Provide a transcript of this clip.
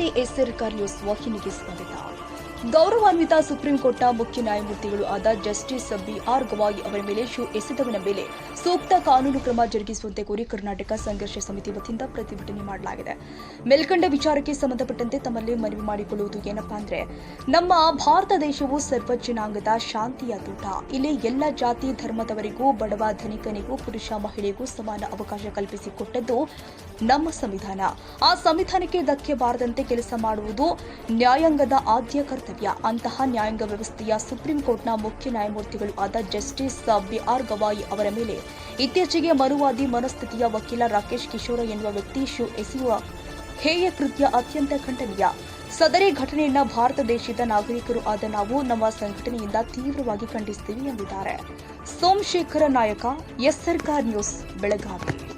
ನಮಸ್ತೆ ಎಸ್ಆರ್ಕಾರ್ ನ್ಯೂಸ್ ವಾಹಿನಿಗೆ ಸ್ವಾಗತ. ಗೌರವಾನ್ವಿತ ಸುಪ್ರೀಂ ಕೋರ್ಟ್ನ ಮುಖ್ಯ ನ್ಯಾಯಮೂರ್ತಿಗಳು ಆದ ಜಸ್ಟಿಸ್ ಬಿಆರ್ ಗವಾಯಿ ಅವರ ಮೇಲೆ ಶೂ ಎಸೆದವನ ಮೇಲೆ ಸೂಕ್ತ ಕಾನೂನು ಕ್ರಮ ಜರುಗಿಸುವಂತೆ ಕೋರಿ ಕರ್ನಾಟಕ ಸಂಘರ್ಷ ಸಮಿತಿ ವತಿಯಿಂದ ಪ್ರತಿಭಟನೆ ಮಾಡಲಾಗಿದೆ. ಮೇಲ್ಕಂಡ ವಿಚಾರಕ್ಕೆ ಸಂಬಂಧಪಟ್ಟಂತೆ ತಮ್ಮಲ್ಲಿ ಮನವಿ ಮಾಡಿಕೊಳ್ಳುವುದು ಏನಪ್ಪಾ ಅಂದ್ರೆ, ನಮ್ಮ ಭಾರತ ದೇಶವು ಸರ್ವ ಜನಾಂಗದ ಶಾಂತಿಯ ತೋಟ. ಇಲ್ಲಿ ಎಲ್ಲ ಜಾತಿ ಧರ್ಮದವರಿಗೂ, ಬಡವ ಧನಿಕನಿಗೂ, ಪುರುಷ ಮಹಿಳೆಗೂ ಸಮಾನ ಅವಕಾಶ ಕಲ್ಪಿಸಿಕೊಟ್ಟದ್ದು ನಮ್ಮ ಸಂವಿಧಾನ. ಆ ಸಂವಿಧಾನಕ್ಕೆ ಧಕ್ಕೆ ಬಾರದಂತೆ ಕೆಲಸ ಮಾಡುವುದು ನ್ಯಾಯಾಂಗದ ಆದ್ಯ ಕರ್ತವ್ಯ. ಅಂತಹ ನ್ಯಾಯಾಂಗ ವ್ಯವಸ್ಥೆಯ ಸುಪ್ರೀಂ ಕೋರ್ಟ್ನ ಮುಖ್ಯ ನ್ಯಾಯಮೂರ್ತಿಗಳು ಆದ ಜಸ್ಟಿಸ್ ಬಿಆರ್ ಗವಾಯಿ ಅವರ ಮೇಲೆ ಇತ್ತೀಚೆಗೆ ಮನುವಾದಿ ಮನಸ್ಥಿತಿಯ ವಕೀಲ ರಾಕೇಶ್ ಕಿಶೋರ ಎನ್ನುವ ವ್ಯಕ್ತಿ ಶೂ ಎಸೆಯುವ ಹೇಯ ಕೃತ್ಯ ಅತ್ಯಂತ ಖಂಡನೀಯ. ಸದರಿ ಘಟನೆಯನ್ನ ಭಾರತ ದೇಶದ ನಾಗರಿಕರು ಆದ ನಾವು ನಮ್ಮ ಸಂಘಟನೆಯಿಂದ ತೀವ್ರವಾಗಿ ಖಂಡಿಸುತ್ತೀವಿ ಎಂದಿದ್ದಾರೆ. ಸೋಮಶೇಖರ ನಾಯಕ, ಎಸ್ಆರ್ಕಾರ್ ನ್ಯೂಸ್, ಬೆಳಗಾವಿ.